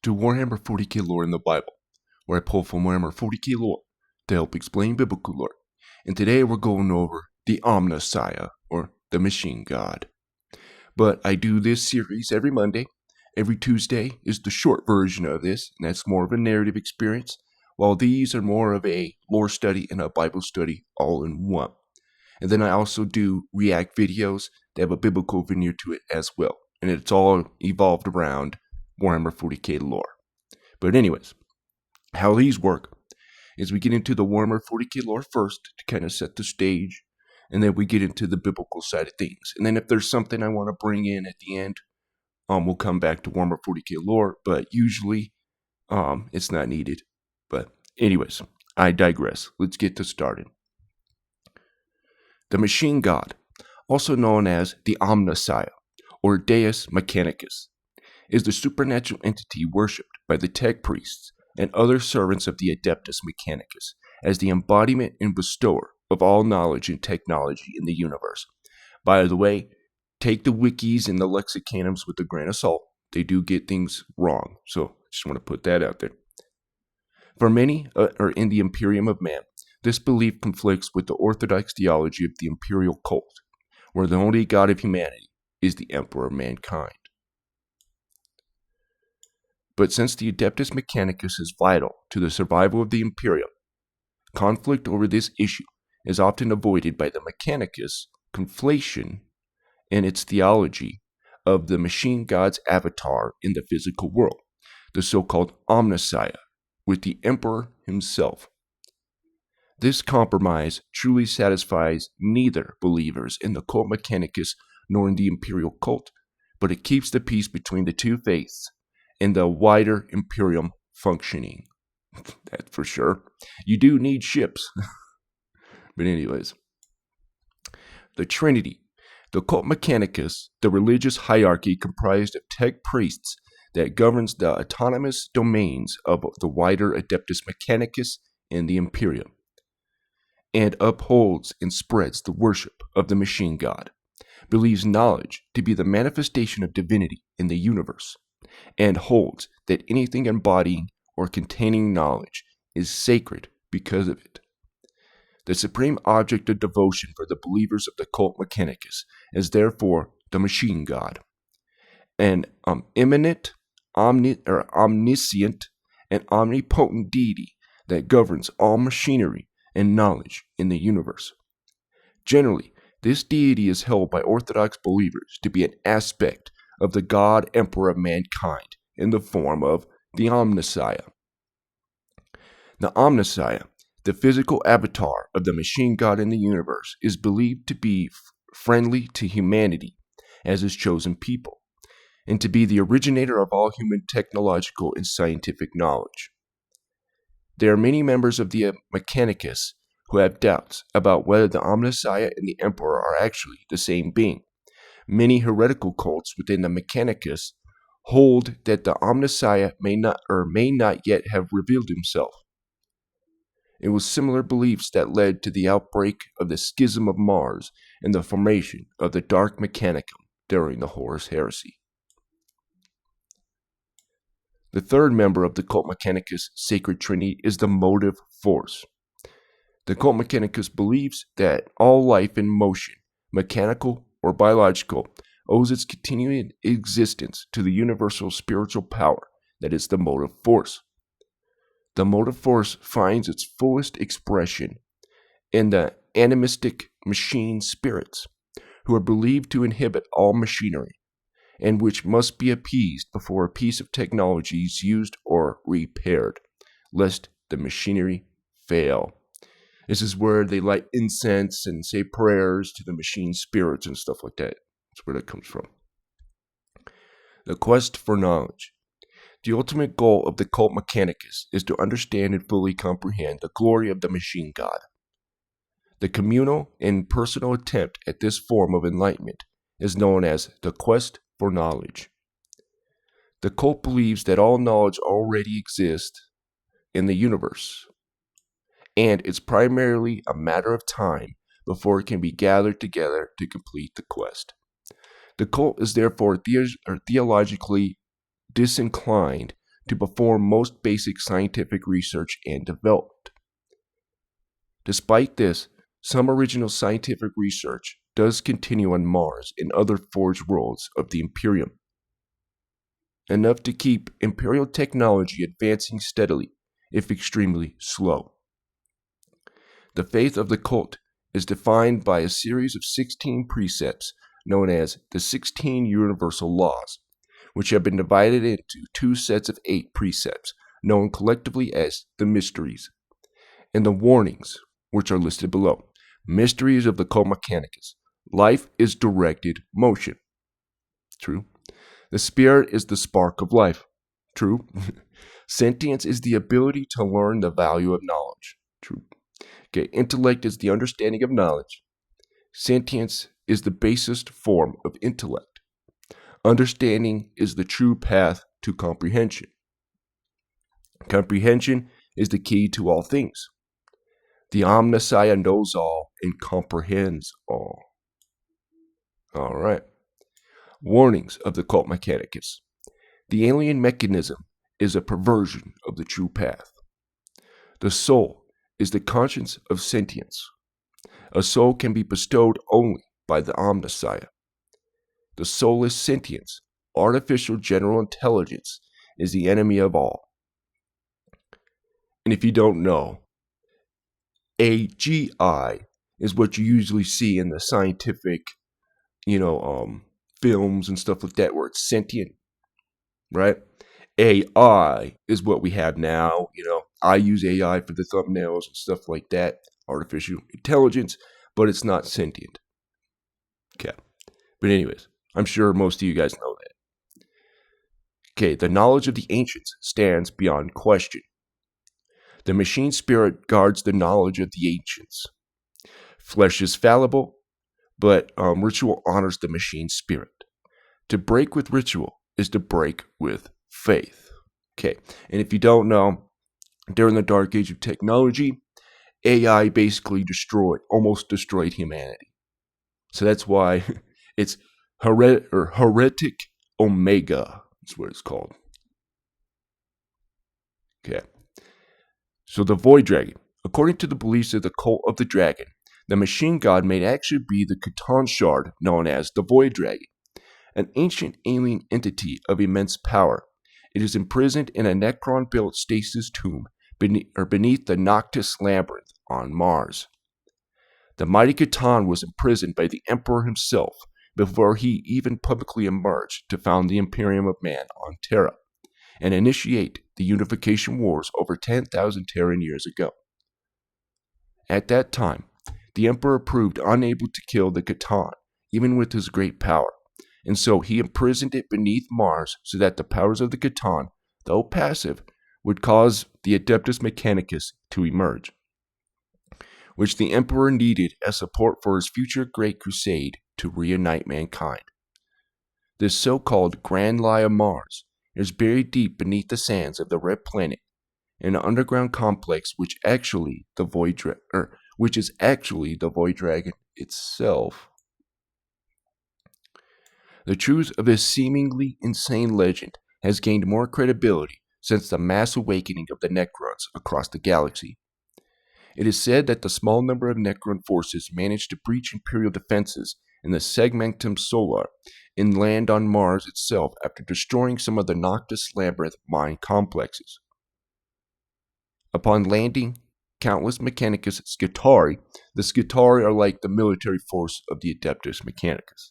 to Warhammer 40k lore in the Bible, where I pull from Warhammer 40k lore to help explain biblical lore. And today we're going over the Omnissiah, or the Machine God. But I do this series every Monday. Every Tuesday is the short version of this, and that's more of a narrative experience, while these are more of a lore study and a Bible study all in one. And then I also do react videos that have a biblical veneer to it as well. And it's all evolved around Warhammer 40k lore. But anyways, how these work is we get into the Warhammer 40k lore first to kind of set the stage, and then we get into the biblical side of things. And then if there's something I want to bring in at the end, we'll come back to Warhammer 40k lore, but usually it's not needed. But anyways, I digress. Let's get this started. The Machine God, also known as the Omnissiah, or Deus Mechanicus, is the supernatural entity worshipped by the tech priests and other servants of the Adeptus Mechanicus as the embodiment and bestower of all knowledge and technology in the universe. By the way, take the wikis and the lexicanums with a grain of salt. They do get things wrong, so I just want to put that out there. For many, in the Imperium of Man, this belief conflicts with the orthodox theology of the imperial cult, where the only god of humanity is the emperor of mankind. But since the Adeptus Mechanicus is vital to the survival of the Imperium, conflict over this issue is often avoided by the Mechanicus conflation in its theology of the machine god's avatar in the physical world, the so-called Omnissiah, with the emperor himself. This compromise truly satisfies neither believers in the cult Mechanicus nor in the imperial cult, but it keeps the peace between the two faiths and the wider Imperium functioning. That's for sure. You do need ships. But anyways, the Trinity, the cult Mechanicus, the religious hierarchy comprised of tech priests that governs the autonomous domains of the wider Adeptus Mechanicus and the Imperium, and upholds and spreads the worship of the machine god, believes knowledge to be the manifestation of divinity in the universe, and holds that anything embodying or containing knowledge is sacred because of it. The supreme object of devotion for the believers of the cult Mechanicus is therefore the machine god, an immanent, omniscient, and omnipotent deity that governs all machinery and knowledge in the universe. Generally, this deity is held by Orthodox believers to be an aspect of the God Emperor of mankind in the form of the Omnissiah. The Omnissiah, the physical avatar of the machine god in the universe, is believed to be friendly to humanity as his chosen people, and to be the originator of all human technological and scientific knowledge. There are many members of the Mechanicus who have doubts about whether the Omnissiah and the Emperor are actually the same being. Many heretical cults within the Mechanicus hold that the Omnissiah may not yet have revealed himself. It was similar beliefs that led to the outbreak of the Schism of Mars and the formation of the Dark Mechanicum during the Horus Heresy. The third member of the cult Mechanicus sacred trinity is the motive force. The cult Mechanicus believes that all life in motion, mechanical or biological, owes its continuing existence to the universal spiritual power that is the motive force. The motive force finds its fullest expression in the animistic machine spirits, who are believed to inhibit all machinery, and which must be appeased before a piece of technology is used or repaired, lest the machinery fail. This is where they light incense and say prayers to the machine spirits and stuff like that. That's where that comes from. The quest for knowledge. The ultimate goal of the cult Mechanicus is to understand and fully comprehend the glory of the machine god. The communal and personal attempt at this form of enlightenment is known as the quest for knowledge. The cult believes that all knowledge already exists in the universe, and it's primarily a matter of time before it can be gathered together to complete the quest. The cult is therefore theologically disinclined to perform most basic scientific research and development. Despite this, some original scientific research does continue on Mars and other forged worlds of the Imperium, enough to keep Imperial technology advancing steadily, if extremely slow. The faith of the cult is defined by a series of 16 precepts known as the 16 Universal Laws, which have been divided into two sets of 8 precepts, known collectively as the Mysteries, and the Warnings, which are listed below. Mysteries of the Cult Mechanicus. Life is directed motion. True. The spirit is the spark of life. True. Sentience is the ability to learn the value of knowledge. True. Okay, intellect is the understanding of knowledge. Sentience is the basest form of intellect. Understanding is the true path to comprehension. Comprehension is the key to all things. The Omnissiah knows all and comprehends all. All right. Warnings of the Cult Mechanicus. The alien mechanism is a perversion of the true path. The soul is the conscience of sentience. A soul can be bestowed only by the Omnissiah. The soulless sentience, artificial general intelligence, is the enemy of all. And if you don't know, AGI is what you usually see in the scientific, films and stuff like that, where it's sentient, right? AI is what we have now. I use AI for the thumbnails and stuff like that, artificial intelligence, but it's not sentient. Okay. But anyways, I'm sure most of you guys know that. Okay, the knowledge of the ancients stands beyond question. The machine spirit guards the knowledge of the ancients. Flesh is fallible, but ritual honors the machine spirit. To break with ritual is to break with faith. Okay, and if you don't know, during the dark age of technology, AI basically almost destroyed humanity. So that's why it's Heretic Omega. That's what it's called. Okay. So the Void Dragon. According to the beliefs of the Cult of the Dragon, the machine god may actually be the Catan shard known as the Void Dragon, an ancient alien entity of immense power. It is imprisoned in a Necron-built stasis tomb beneath the Noctis Labyrinth on Mars. The mighty Catan was imprisoned by the Emperor himself before he even publicly emerged to found the Imperium of Man on Terra and initiate the Unification Wars over 10,000 Terran years ago. At that time, the Emperor proved unable to kill the Catan, even with his great power, and so he imprisoned it beneath Mars so that the powers of the Catan, though passive, would cause the Adeptus Mechanicus to emerge, which the Emperor needed as support for his future great crusade to reunite mankind. This so-called Grand Lie of Mars is buried deep beneath the sands of the Red Planet, in an underground complex which is actually the Void Dragon itself. The truth of this seemingly insane legend has gained more credibility since the mass awakening of the Necrons across the galaxy. It is said that the small number of Necron forces managed to breach Imperial defenses in the Segmentum Solar and land on Mars itself after destroying some of the Noctis Labyrinth mine complexes. Upon landing, countless Mechanicus Scutari, the Scutari are like the military force of the Adeptus Mechanicus,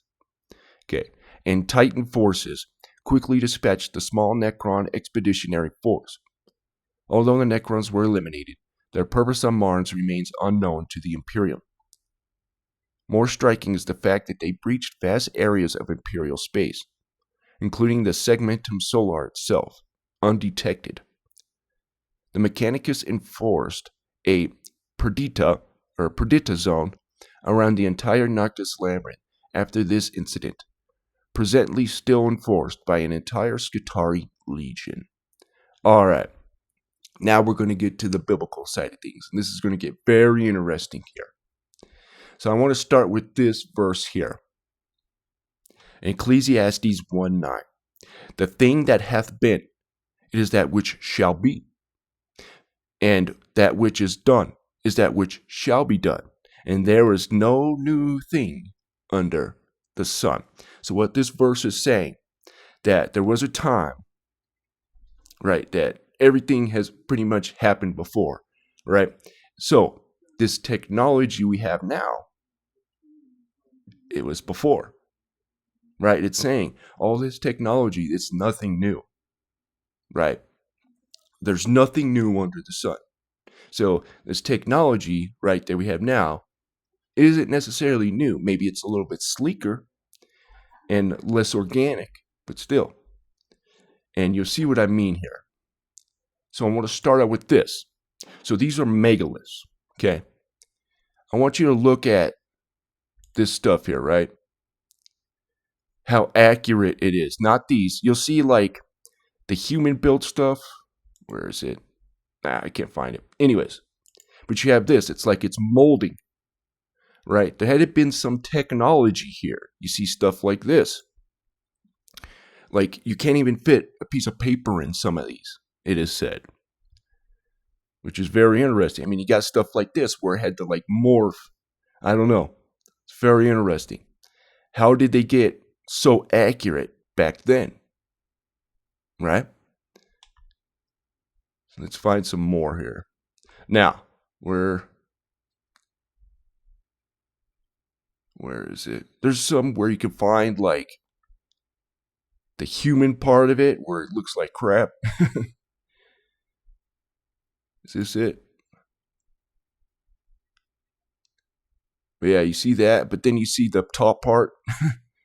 and Titan forces quickly dispatched the small Necron expeditionary force. Although the Necrons were eliminated, their purpose on Mars remains unknown to the Imperium. More striking is the fact that they breached vast areas of Imperial space, including the Segmentum Solar itself, undetected. The Mechanicus enforced a Perdita zone around the entire Noctis Labyrinth after this incident, presently still enforced by an entire Scutari legion. Alright, now we're going to get to the biblical side of things, and this is going to get very interesting here. So I want to start with this verse here. Ecclesiastes 1:9. The thing that hath been It is that which shall be. And that which is done is that which shall be done. And there is no new thing under the sun. So what this verse is saying, that there was a time, right, that everything has pretty much happened before, right? So this technology we have now, it was before, right? It's saying all this technology, it's nothing new, right? There's nothing new under the sun. So this technology, right, that we have now isn't necessarily new. Maybe it's a little bit sleeker and less organic, but still. And you'll see what I mean here. So I want to start out with this. So these are megaliths, okay? I want you to look at this stuff here, right? How accurate it is. Not these. You'll see like the human built stuff. Where is it? I can't find it. Anyways, but you have this. It's like it's molding, right? There had been some technology here. You see stuff like this. Like you can't even fit a piece of paper in some of these, it is said. Which is very interesting. I mean, you got stuff like this where it had to like morph. I don't know. It's very interesting. How did they get so accurate back then? Right? So let's find some more here. Now, where is it? There's some where you can find like the human part of it where it looks like crap. Is this it? But yeah, you see that, but then you see the top part.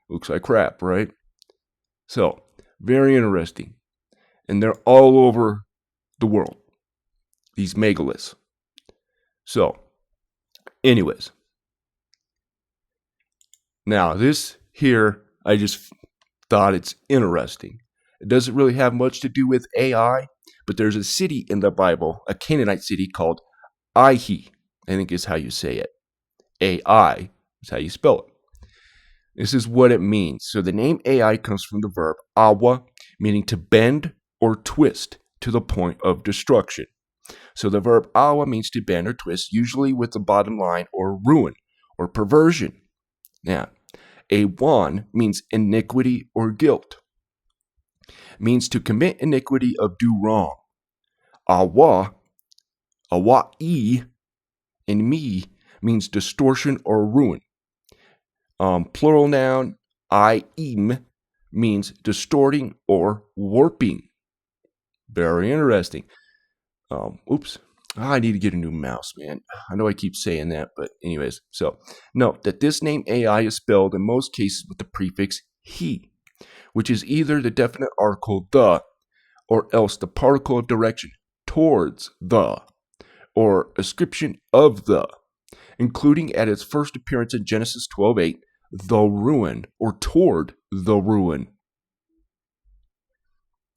Looks like crap, right? So, very interesting. And they're all over the world, these megaliths. So, anyways. Now, this here, I just thought it's interesting. It doesn't really have much to do with AI, but there's a city in the Bible, a Canaanite city called Aihi, I think is how you say it. AI is how you spell it. This is what it means. So the name AI comes from the verb awa, meaning to bend or twist to the point of destruction. So the verb awa means to bend or twist, usually with the bottom line or ruin or perversion. Now, awan means iniquity or guilt. It means to commit iniquity or do wrong. Awa, awa'i, in me means distortion or ruin. Plural noun, im, means distorting or warping. Very interesting. Oops. I need to get a new mouse, man. I know I keep saying that, but anyways. So, note that this name AI is spelled in most cases with the prefix he, which is either the definite article the, or else the particle of direction towards the, or ascription of the, including at its first appearance in Genesis 12:8, the ruin, or toward the ruin.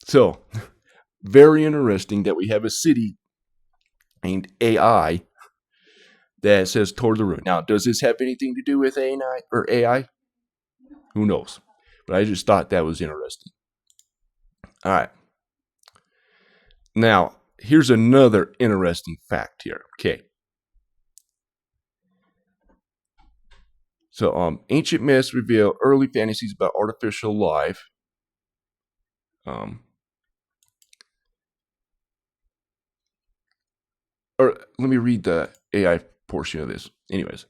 So, very interesting that we have a city named AI that says toward the ruin. Now, does this have anything to do with AI or AI? Who knows? But I just thought that was interesting. All right. Now, here's another interesting fact here. Okay. So, ancient myths reveal early fantasies about artificial life. Or let me read the AI portion of this. Anyways,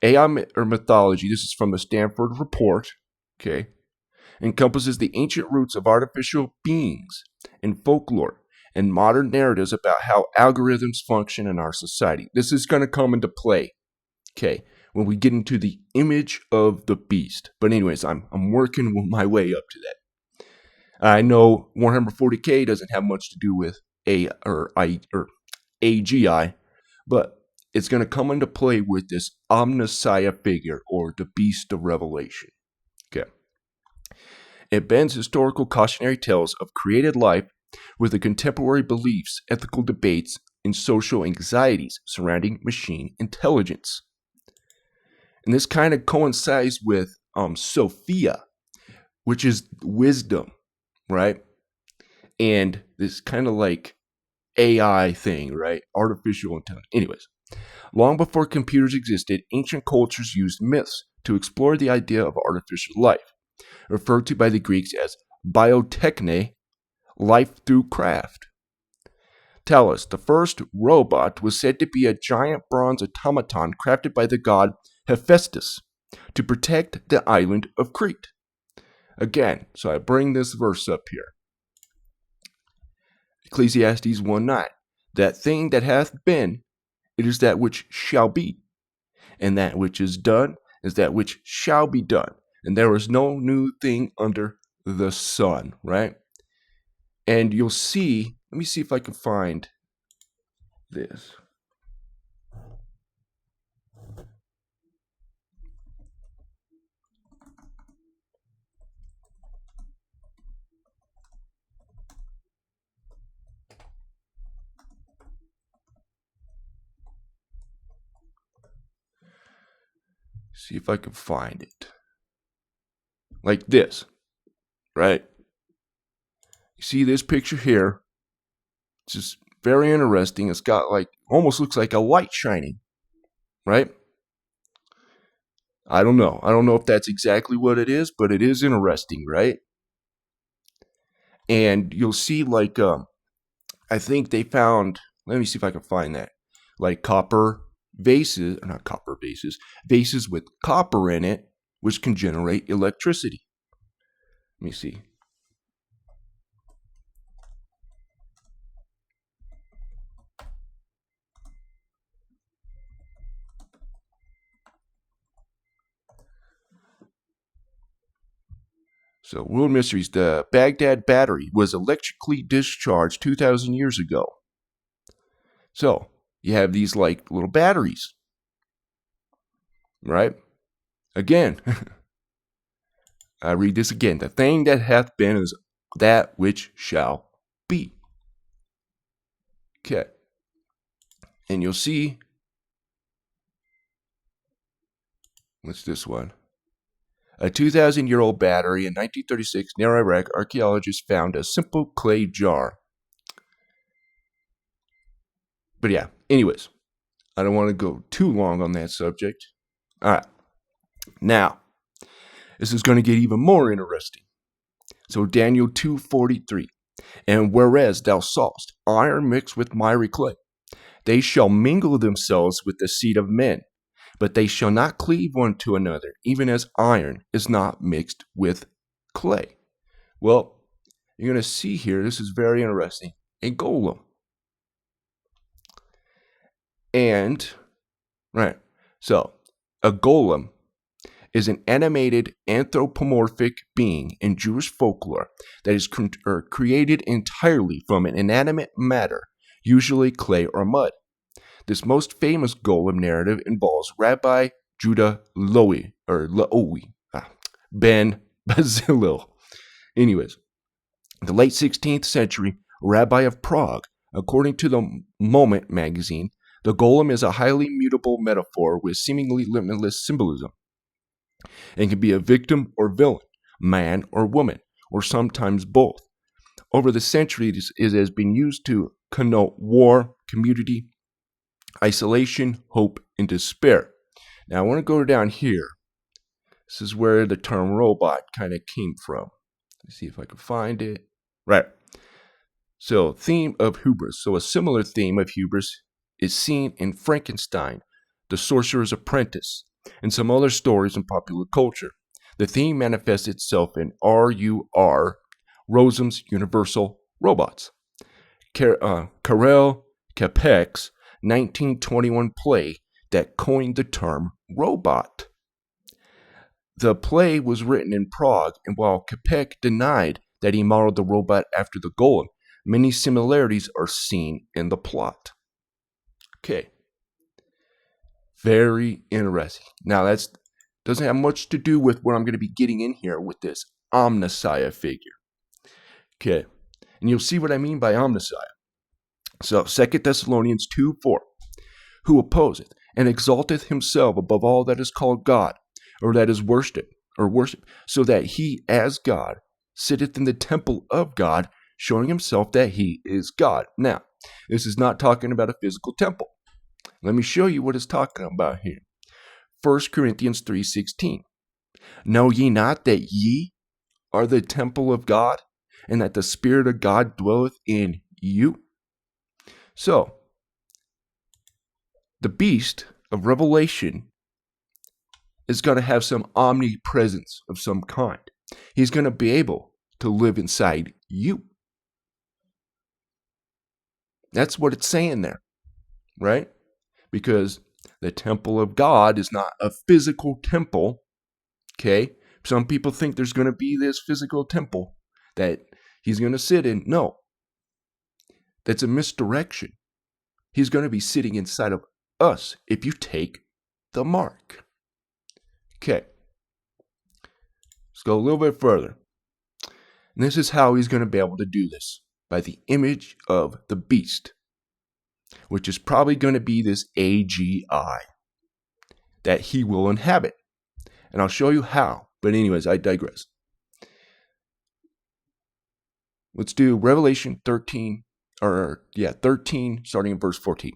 AI or mythology, this is from the Stanford Report, okay, encompasses the ancient roots of artificial beings and folklore and modern narratives about how algorithms function in our society. This is going to come into play, okay, when we get into the image of the beast. But anyways, I'm working my way up to that. I know Warhammer 40k doesn't have much to do with AGI, but it's going to come into play with this Omnissiah figure, or the Beast of Revelation. Okay. It bends historical cautionary tales of created life with the contemporary beliefs, ethical debates, and social anxieties surrounding machine intelligence. And this kind of coincides with Sophia, which is wisdom, right? and this kind of like AI thing, right? Artificial intelligence. Anyways, long before computers existed, ancient cultures used myths to explore the idea of artificial life, referred to by the Greeks as biotechne, life through craft. Talos, the first robot, was said to be a giant bronze automaton crafted by the god Hephaestus to protect the island of Crete. Again, so I bring this verse up here. Ecclesiastes 1:9. That thing that hath been, it is that which shall be. And that which is done is that which shall be done. And there is no new thing under the sun, right? And you'll see, let me see if I can find this. See if I can find it. Like this, right? You see this picture here? It's just very interesting. It's got like, almost looks like a light shining, right? I don't know. I don't know if that's exactly what it is, but it is interesting, right? And you'll see like, I think they found, let me see if I can find that, like copper vases, or not copper vases, vases with copper in it, which can generate electricity. Let me see. So, World Mysteries, the Baghdad battery was electrically discharged 2,000 years ago. So, you have these like little batteries, right? Again, I read this again. The thing that hath been is that which shall be. Okay. And you'll see, what's this one? A 2,000-year-old battery in 1936 near Iraq, archaeologists found a simple clay jar. But yeah, anyways, I don't want to go too long on that subject. All right. Now, this is going to get even more interesting. So Daniel 2:43. And whereas thou sawest iron mixed with miry clay, they shall mingle themselves with the seed of men, but they shall not cleave one to another, even as iron is not mixed with clay. Well, you're going to see here, this is very interesting, a golem. And, right, so a golem is an animated anthropomorphic being in Jewish folklore that is created entirely from an inanimate matter, usually clay or mud. This most famous golem narrative involves Rabbi Judah Loewy, ben Bazilil. Anyways, the late 16th century rabbi of Prague, according to the Moment magazine, the golem is a highly mutable metaphor with seemingly limitless symbolism, and can be a victim or villain, man or woman, or sometimes both. Over the centuries, it has been used to connote war, community, isolation, hope, and despair. Now I want to go down here. This is where the term robot kind of came from. Let's see if I can find it. Right. So, theme of hubris. So a similar theme of hubris is seen in Frankenstein, The Sorcerer's Apprentice, and some other stories in popular culture. The theme manifests itself in R.U.R. Rosam's Universal Robots. Karel Čapek's 1921 play that coined the term robot. The play was written in Prague, and while Čapek denied that he modeled the robot after the golem, many similarities are seen in the plot. Okay. Very interesting. Now, that doesn't have much to do with what I'm going to be getting in here with this Omnissiah figure. Okay. And you'll see what I mean by Omnissiah. So, 2 Thessalonians 2:4. Who opposeth and exalteth himself above all that is called God, or that is worship, so that he, as God, sitteth in the temple of God, showing himself that he is God. Now, this is not talking about a physical temple. Let me show you what it's talking about here. 1 Corinthians 3:16. Know ye not that ye are the temple of God, and that the Spirit of God dwelleth in you? So, the beast of Revelation is going to have some omnipresence of some kind. He's going to be able to live inside you. That's what it's saying there, right? Because the temple of God is not a physical temple, okay? Some people think there's going to be this physical temple that he's going to sit in. No, that's a misdirection. He's going to be sitting inside of us if you take the mark. Okay, let's go a little bit further. And this is how he's going to be able to do this, by the image of the beast, which is probably going to be this AGI that he will inhabit. And I'll show you how. But anyways, I digress. Let's do Revelation 13, starting in verse 14.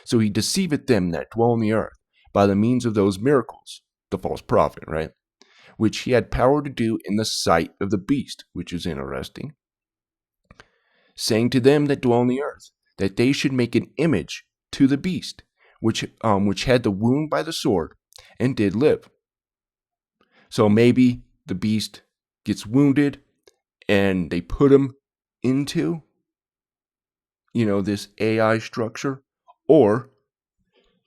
So he deceiveth them that dwell on the earth by the means of those miracles, the false prophet, right? Which he had power to do in the sight of the beast, which is interesting. Saying to them that dwell on the earth, that they should make an image to the beast, which had the wound by the sword, and did live. So maybe the beast gets wounded, and they put him into, this AI structure, or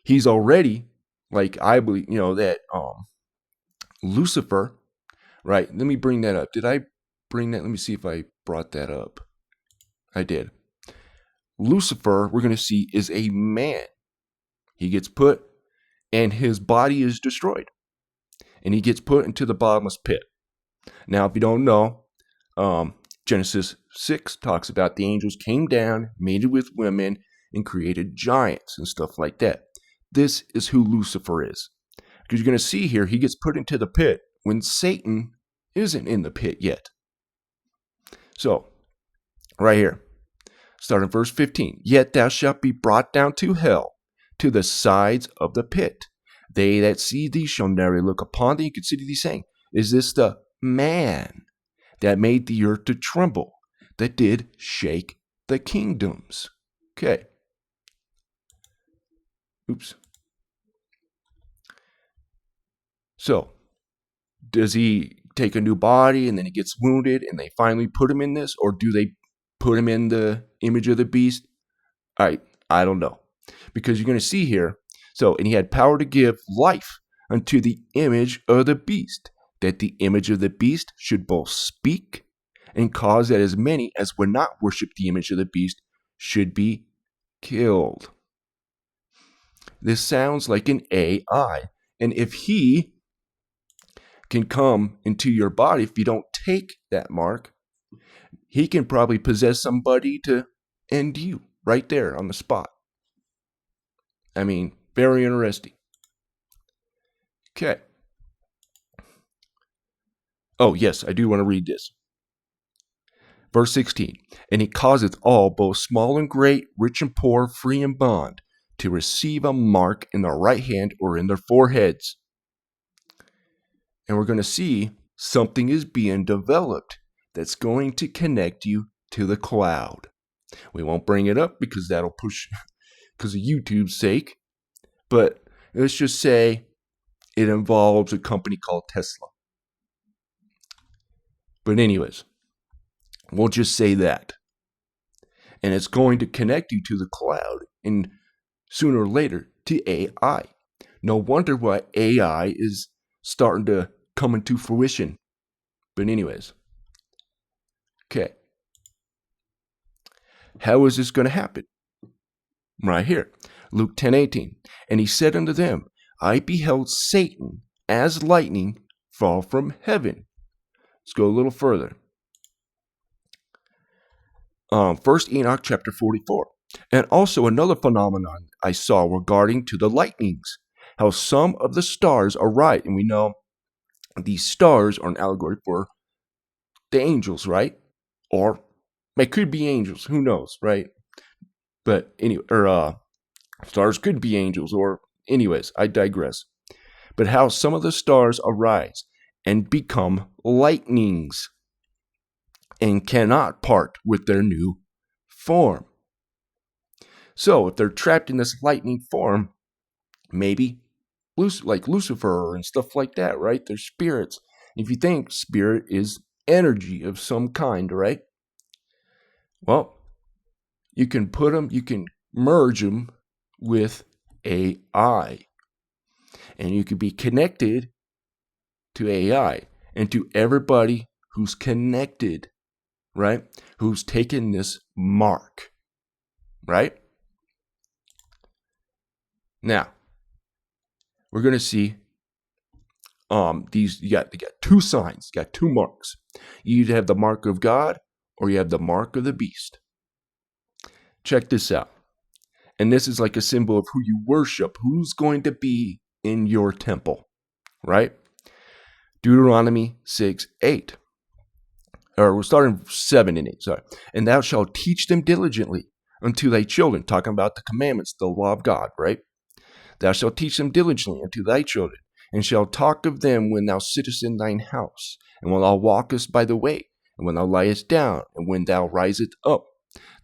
he's already, like I believe, that Lucifer, right? Let me bring that up. Did I bring that? Let me see if I brought that up. I did. Lucifer, we're going to see, is a man. He gets put, and his body is destroyed, and he gets put into the bottomless pit. Now, if you don't know, Genesis 6 talks about the angels came down, mated with women, and created giants and stuff like that. This is who Lucifer is. Because you're going to see here, he gets put into the pit when Satan isn't in the pit yet. So, right here, starting verse 15. Yet thou shalt be brought down to hell, to the sides of the pit. They that see thee shall never look upon thee and consider thee, saying, is this the man that made the earth to tremble, that did shake the kingdoms? Okay. Oops. So, does he take a new body and then he gets wounded and they finally put him in this? Or do they put him in the image of the beast? I don't know. Because you're going to see here, and he had power to give life unto the image of the beast, that the image of the beast should both speak and cause that as many as would not worship the image of the beast should be killed. This sounds like an AI. And if he can come into your body, if you don't take that mark, he can probably possess somebody to end you right there on the spot. I mean, very interesting. Okay. Oh, yes, I do want to read this. Verse 16. And he causeth all, both small and great, rich and poor, free and bond, to receive a mark in their right hand or in their foreheads. And we're going to see something is being developed that's going to connect you to the cloud. We won't bring it up because that'll push, because of YouTube's sake. But let's just say it involves a company called Tesla. But anyways, we'll just say that. And it's going to connect you to the cloud, and sooner or later to AI. No wonder why AI is starting to come into fruition. But anyways, okay. How is this going to happen? Right here, Luke 10:18. And he said unto them, I beheld Satan as lightning fall from heaven. Let's go a little further. First Enoch chapter 44. And also another phenomenon I saw regarding to the lightnings, how some of the stars are right. And we know these stars are an allegory for the angels, right? Or It could be angels. Who knows, right? But anyway, or stars could be angels, or anyways, I digress. But how some of the stars arise and become lightnings and cannot part with their new form. So if they're trapped in this lightning form, maybe like Lucifer and stuff like that, right? They're spirits. If you think spirit is energy of some kind, right? Well, you can merge them with AI. And you can be connected to AI and to everybody who's connected, right? Who's taken this mark, right? Now, we're going to see you got two signs, you got two marks. You either have the mark of God or you have the mark of the beast. Check this out. And this is like a symbol of who you worship, who's going to be in your temple, right? Deuteronomy 6:8. Or we're starting 7 and 8, sorry. And thou shalt teach them diligently unto thy children, talking about the commandments, the law of God, right? Thou shalt teach them diligently unto thy children, and shalt talk of them when thou sittest in thine house, and when thou walkest by the way, and when thou liest down, and when thou risest up.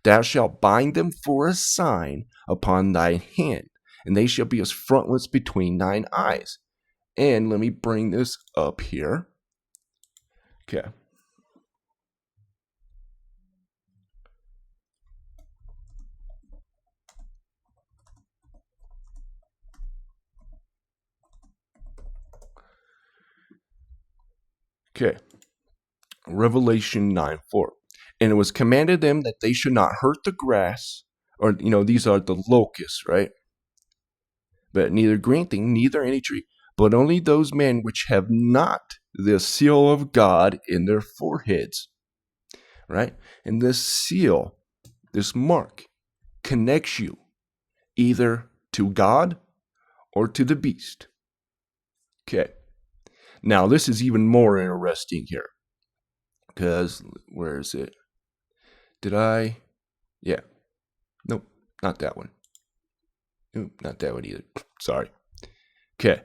Thou shalt bind them for a sign upon thine hand, and they shall be as frontlets between thine eyes. And let me bring this up here. Okay. Okay. Revelation 9:4. And it was commanded them that they should not hurt the grass, or, these are the locusts, right? But neither green thing, neither any tree, but only those men which have not the seal of God in their foreheads, right? And this seal, this mark, connects you either to God or to the beast. Okay. Now, this is even more interesting here. Because, where is it? Yeah. Nope, not that one. Nope, not that one either. Sorry. Okay.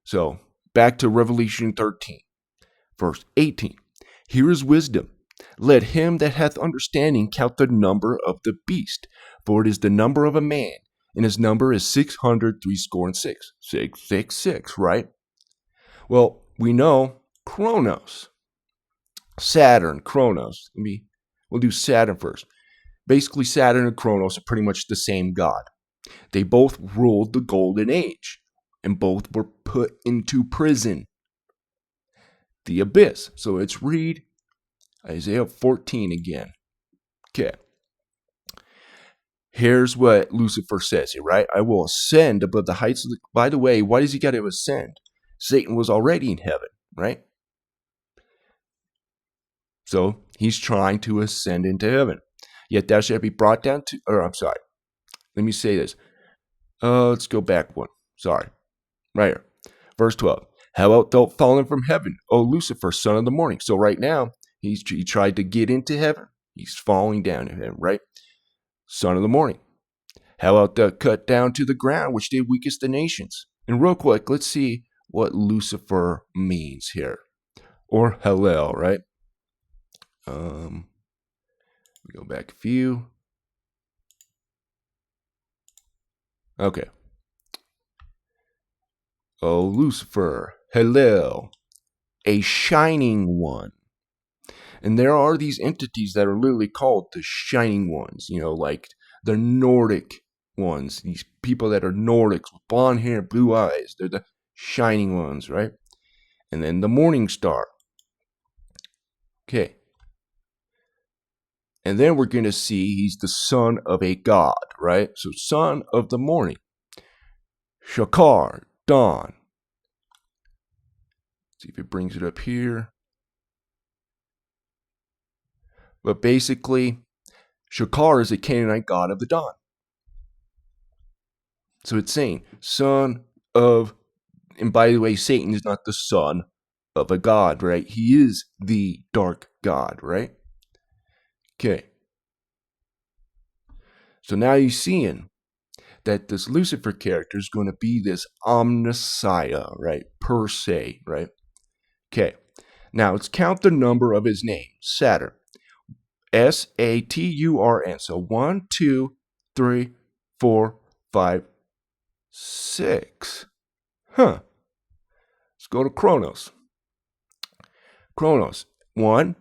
So, back to Revelation 13, verse 18. Here is wisdom. Let him that hath understanding count the number of the beast, for it is the number of a man, and his number is 666. 666, right? Well, we know Chronos. Saturn, Chronos. We'll do Saturn first. Basically, Saturn and Chronos are pretty much the same god. They both ruled the Golden Age, and both were put into prison, the abyss. So let's read Isaiah 14 again. Okay. Here's what Lucifer says here, right? I will ascend above the heights of the... By the way, why does he got to ascend? Satan was already in heaven, right? So he's trying to ascend into heaven. Yet thou shalt be brought down to... Let me say this. Let's go back one. Sorry. Right here. Verse 12. How art thou fallen from heaven, O Lucifer, son of the morning? So right now, he tried to get into heaven. He's falling down in heaven, right? Son of the morning. How art thou cut down to the ground, which did weakest the nations? And real quick, let's see what Lucifer means here. Or Hallel, right? We go back a few. Okay. O Lucifer, Hallel, a shining one. And there are these entities that are literally called the shining ones, like the Nordic ones, these people that are Nordics with blonde hair, blue eyes. They're the shining ones, right? And then the morning star. Okay. And then we're going to see he's the son of a god, right? So son of the morning. Shakar, dawn. See if it brings it up here. But basically, Shakar is a Canaanite god of the dawn. So it's saying, son of, and by the way, Satan is not the son of a god, right? He is the dark god, right? Okay. So now you're seeing that this Lucifer character is going to be this Omnissiah, right? Per se, right? Okay. Now let's count the number of his name, Saturn. Saturn. So 1, 2, 3, 4, 5, 6. Huh. Let's go to Kronos. Kronos. 1,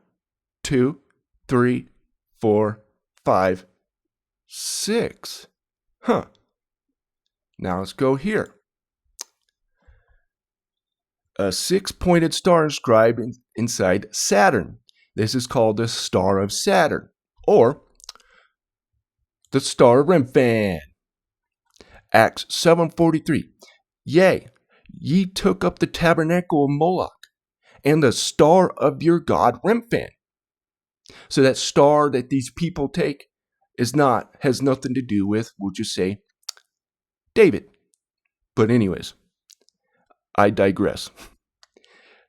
2, 3, 4, 5, 6. Huh. Now let's go here. A 6-pointed star inscribed inside Saturn. This is called the Star of Saturn, or the Star of Remphan. Acts 7:43. Yea, ye took up the tabernacle of Moloch, and the star of your god Remphan. So that star that these people take has nothing to do with, we'll just say, David. But anyways, I digress.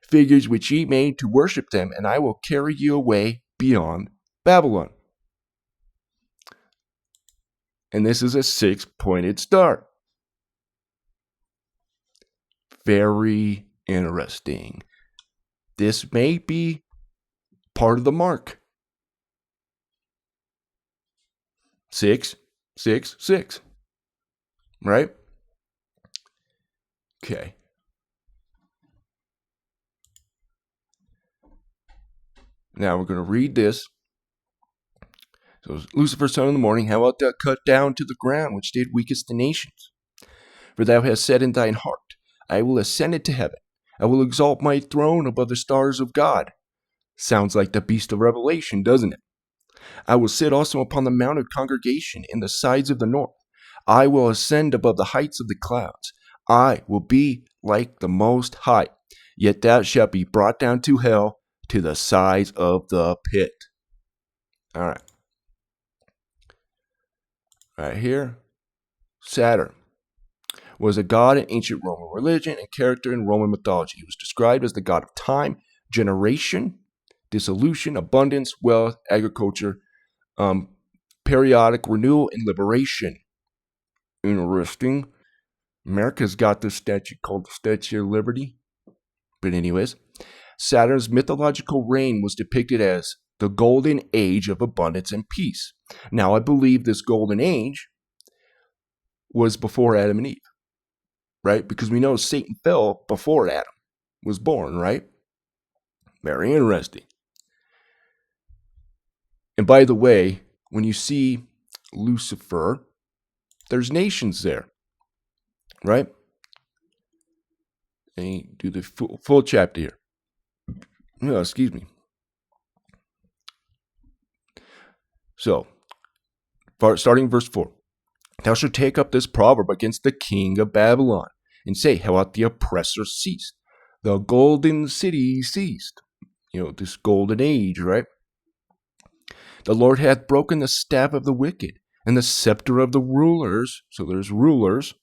Figures which ye made to worship them, and I will carry you away beyond Babylon. And this is a 6-pointed star. Very interesting. This may be part of the mark. 6, 6, 6. Right? Okay. Now we're going to read this. So Lucifer, son of the morning, how art thou cut down to the ground, which did weakest the nations? For thou hast said in thine heart, I will ascend into heaven. I will exalt my throne above the stars of God. Sounds like the beast of Revelation, doesn't it? I will sit also upon the mount of congregation in the sides of the north. I will ascend above the heights of the clouds. I will be like the Most High. Yet thou shalt be brought down to hell, to the sides of the pit. All right. Right here. Saturn was a god in ancient Roman religion and character in Roman mythology. He was described as the god of time, generation, dissolution, abundance, wealth, agriculture, periodic renewal, and liberation. Interesting. America's got this statue called the Statue of Liberty. But anyways, Saturn's mythological reign was depicted as the golden age of abundance and peace. Now, I believe this golden age was before Adam and Eve, right? Because we know Satan fell before Adam was born, right? Very interesting. And by the way, when you see Lucifer, there's nations there, right? And do the full chapter here. No, excuse me. So, starting verse 4. Thou shalt take up this proverb against the king of Babylon, and say, how hath the oppressor ceased? The golden city ceased. This golden age, right? The Lord hath broken the staff of the wicked, and the scepter of the rulers. So there's rulers.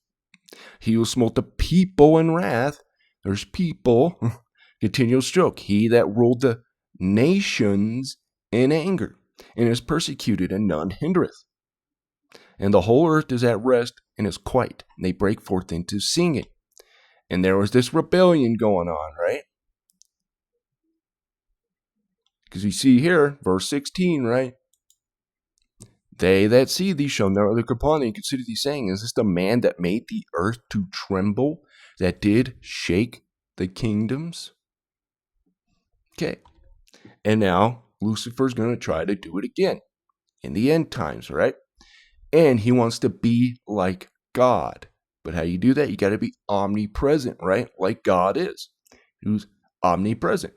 He will smote the people in wrath. There's people. Continual stroke. He that ruled the nations in anger, and is persecuted, and none hindereth. And the whole earth is at rest, and is quiet. And they break forth into singing. And there was this rebellion going on, right? Because you see here, verse 16, right? They that see thee shall never look upon thee and consider thee, saying, is this the man that made the earth to tremble, that did shake the kingdoms? Okay. And now Lucifer's going to try to do it again in the end times, right? And he wants to be like God. But how you do that? You got to be omnipresent, right? Like God is, who's omnipresent.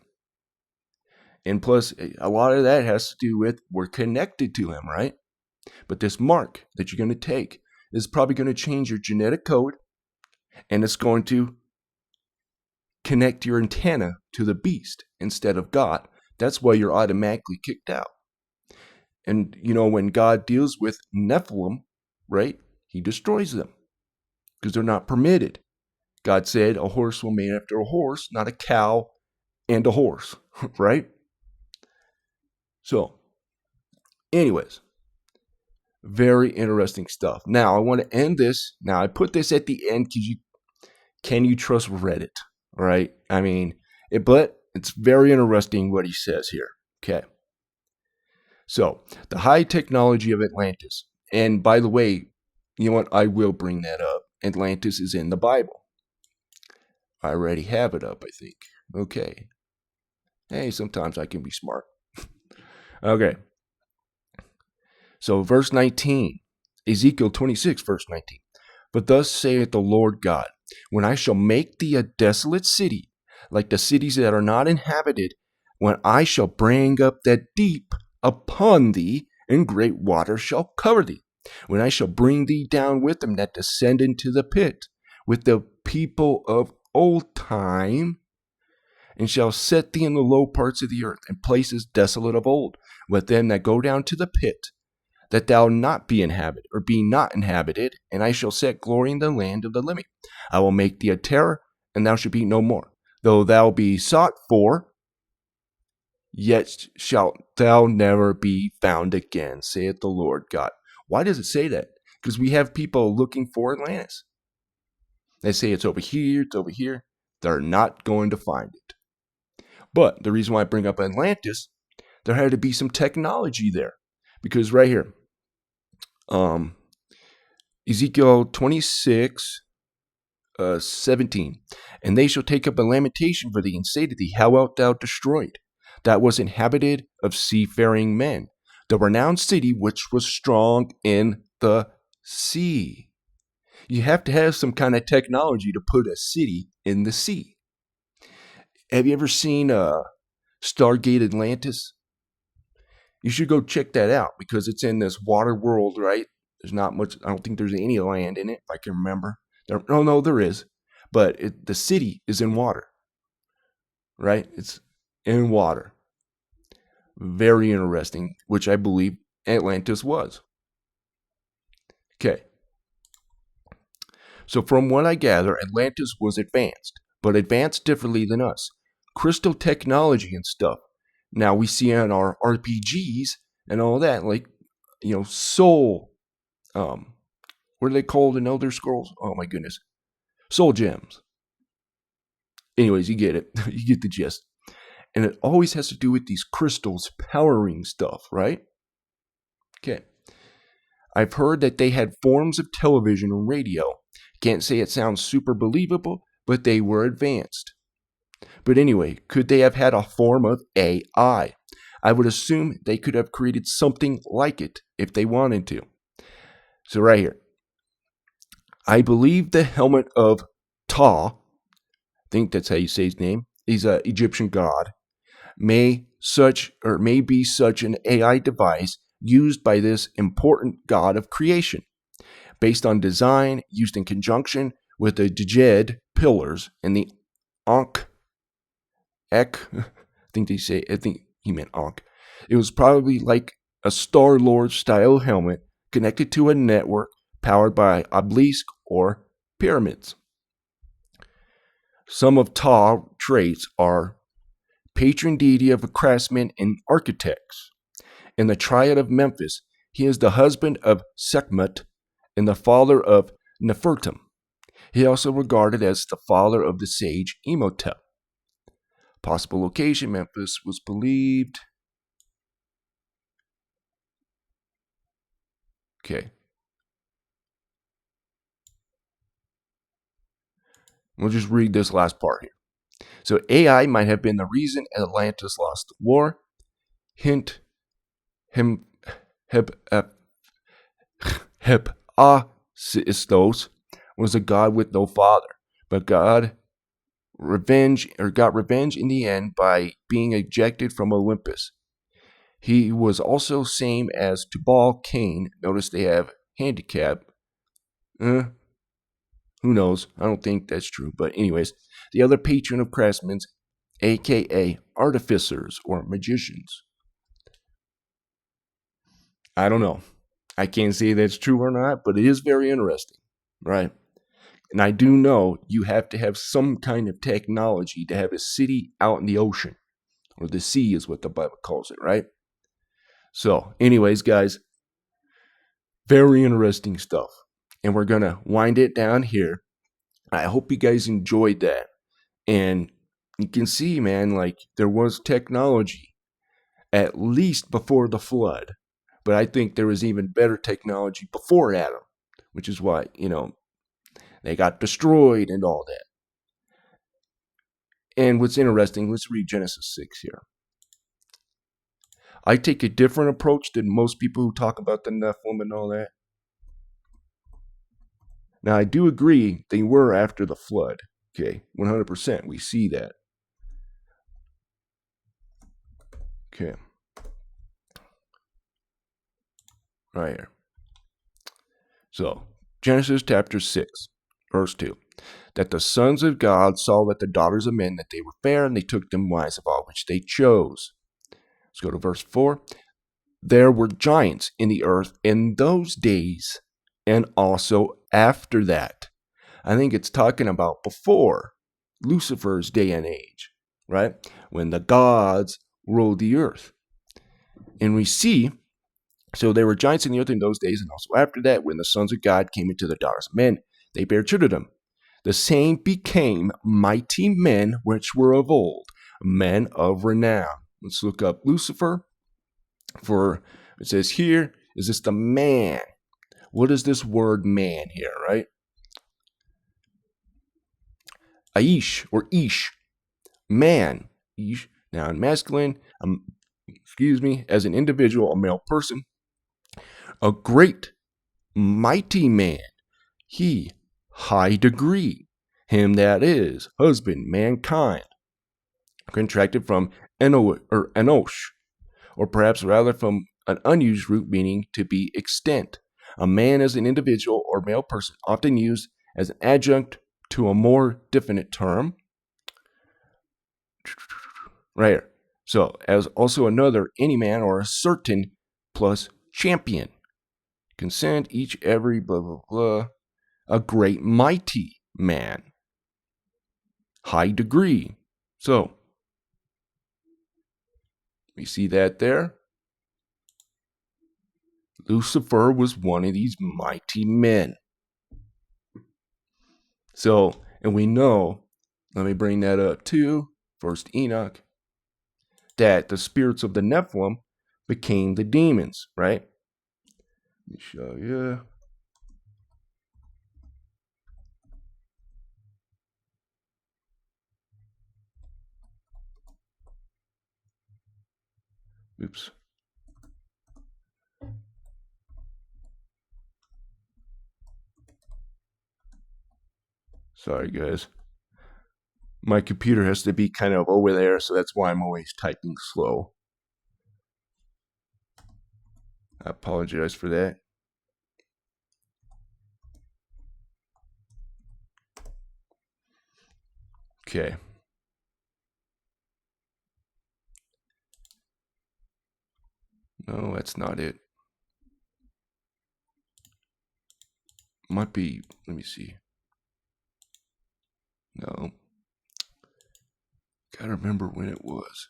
And plus, a lot of that has to do with we're connected to him, right? But this mark that you're going to take is probably going to change your genetic code, and it's going to connect your antenna to the beast instead of God. That's why you're automatically kicked out. And, when God deals with Nephilim, right, he destroys them because they're not permitted. God said a horse will made after a horse, not a cow and a horse, right? So, Anyways, very interesting stuff. Now, I want to end this. Now, I put this at the end because can you trust Reddit? Right? I mean, but it's very interesting what he says here. Okay. So, the high technology of Atlantis. And by the way, you know what? I will bring that up. Atlantis is in the Bible. I already have it up, I think. Okay. Hey, sometimes I can be smart. Okay. So, verse 19, Ezekiel 26, verse 19. But thus saith the Lord God, when I shall make thee a desolate city, like the cities that are not inhabited, when I shall bring up that deep upon thee, and great waters shall cover thee, when I shall bring thee down with them that descend into the pit, with the people of old time, and shall set thee in the low parts of the earth, and places desolate of old, with them that go down to the pit, that thou not be inhabited, or be not inhabited, and I shall set glory in the land of the living. I will make thee a terror, and thou shalt be no more. Though thou be sought for, yet shalt thou never be found again, saith the Lord God. Why does it say that? Because we have people looking for Atlantis. They say it's over here, it's over here. They're not going to find it. But the reason why I bring up Atlantis, there had to be some technology there. Because right here, Ezekiel 26, 17. And they shall take up a lamentation for thee, and say to thee, how art thou destroyed? That was inhabited of seafaring men, the renowned city which was strong in the sea. You have to have some kind of technology to put a city in the sea. Have you ever seen Stargate Atlantis? You should go check that out because it's in this water world, right? There's not much. I don't think there's any land in it, if I can remember. No, there is. But the city is in water, right? It's in water. Very interesting, which I believe Atlantis was. Okay. So from what I gather, Atlantis was advanced, but advanced differently than us. Crystal technology and stuff. Now we see in our RPGs and all that, like, soul, what are they called in Elder Scrolls? Oh my goodness. Soul gems. Anyways, you get it. You get the gist. And it always has to do with these crystals powering stuff, right? Okay. I've heard that they had forms of television and radio. Can't say it sounds super believable, but they were advanced. But anyway, could they have had a form of AI? I would assume they could have created something like it if they wanted to. So right here, I believe the helmet of Ptah, I think that's how you say his name, he's an Egyptian god, may be such an AI device used by this important god of creation, based on design used in conjunction with the Djed pillars and the Ankh. I think he meant Ankh. It was probably like a Star-Lord style helmet connected to a network powered by obelisk or pyramids. Some of Ptah traits are patron deity of craftsmen and architects. In the Triad of Memphis, he is the husband of Sekhmet and the father of Nefertum. He also regarded as the father of the sage Imhotep. Possible location, Memphis was believed. Okay. We'll just read this last part here. So AI might have been the reason Atlantis lost the war. Hint, Hephaestus was a god with no father, but got revenge in the end by being ejected from Olympus. He was also same as Tubal Cain. Notice they have handicap. Who knows? I don't think that's true. But anyways, the other patron of craftsmen, aka artificers or magicians. I don't know. I can't say that's true or not, but it is very interesting, right? And I do know you have to have some kind of technology to have a city out in the ocean, or the sea is what the Bible calls it, right? So, anyways, guys, very interesting stuff. And we're going to wind it down here. I hope you guys enjoyed that. And you can see, man, like there was technology at least before the flood. But I think there was even better technology before Adam, which is why, they got destroyed and all that. And what's interesting, let's read Genesis 6 here. I take a different approach than most people who talk about the Nephilim and all that. Now, I do agree they were after the flood. Okay, 100%. We see that. Okay. Right here. So, Genesis chapter 6, verse 2. That the sons of God saw that the daughters of men, that they were fair, and they took them wives of all which they chose. Let's go to verse 4. There were giants in the earth in those days, and also after that. I think it's talking about before Lucifer's day and age, right? When the gods ruled the earth. And we see, so there were giants in the earth in those days, and also after that, when the sons of God came into the daughters of men, they bare children to them. The same became mighty men which were of old, men of renown. Let's look up Lucifer. For it says here, is this the man? What is this word man here, right? Aish or ish, man, ish, noun masculine, as an individual, a male person, a great, mighty man, he, high degree, him that is, husband, mankind, contracted from enosh, or perhaps rather from an unused root meaning to be extent. A man as an individual or male person, often used as an adjunct to a more definite term. Right here. So, as also another, any man or a certain plus champion. Consent, each, every, blah, blah, blah. A great, mighty man. High degree. So, we see that there. Lucifer was one of these mighty men. So, and we know, let me bring that up too, First Enoch, that the spirits of the Nephilim became the demons, right? Let me show you. Oops. Sorry, guys. My computer has to be kind of over there, so that's why I'm always typing slow. I apologize for that. Okay. No, that's not it. Might be, let me see. No. Gotta remember when it was.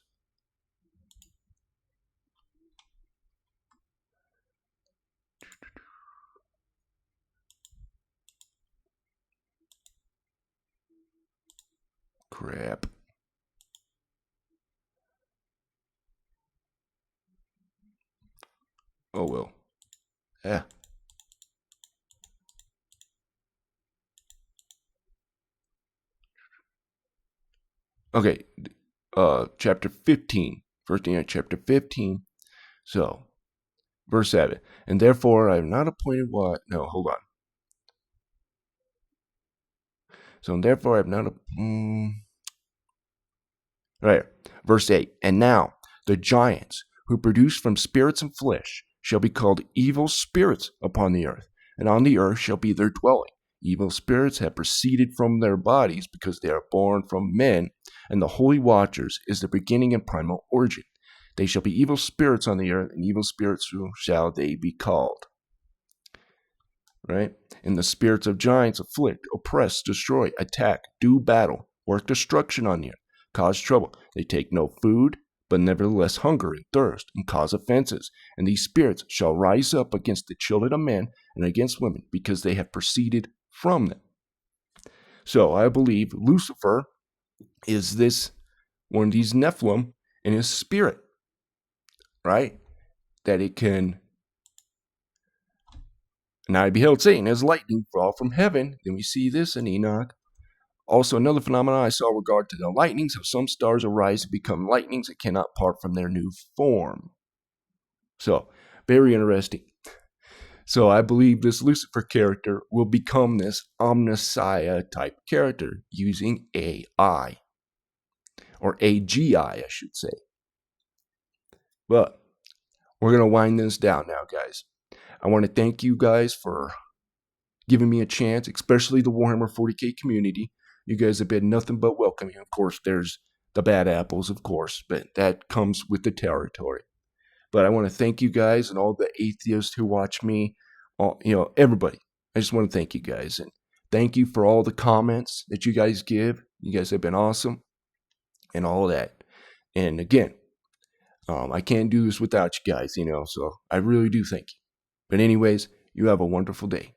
Crap. Oh well. Yeah. Okay. Chapter 15. First Enoch, chapter 15. So, verse 7. And therefore I have not appointed what? No, hold on. So, and therefore I have not. Right. Verse 8. And now the giants who produce from spirits and flesh shall be called evil spirits upon the earth, and on the earth shall be their dwelling. Evil spirits have proceeded from their bodies because they are born from men, and the holy watchers is the beginning and primal origin. They shall be evil spirits on the earth, and evil spirits shall they be called. Right? And the spirits of giants afflict, oppress, destroy, attack, do battle, work destruction on the earth, cause trouble. They take no food, but nevertheless hunger and thirst, and cause offenses. And these spirits shall rise up against the children of men and against women, because they have proceeded from them. So I believe Lucifer is this one of these Nephilim in his spirit, right? That it can. And I beheld Satan as lightning fall from heaven. Then we see this in Enoch. Also, another phenomenon I saw regard to the lightnings, how some stars arise and become lightnings that cannot part from their new form. So, very interesting. So, I believe this Lucifer character will become this Omnissiah type character using AI. Or AGI, I should say. But, we're going to wind this down now, guys. I want to thank you guys for giving me a chance, especially the Warhammer 40k community. You guys have been nothing but welcoming. Of course, there's the bad apples, of course, but that comes with the territory. But I want to thank you guys and all the atheists who watch me, everybody. I just want to thank you guys. And thank you for all the comments that you guys give. You guys have been awesome and all that. And again, I can't do this without you guys, so I really do thank you. But anyways, you have a wonderful day.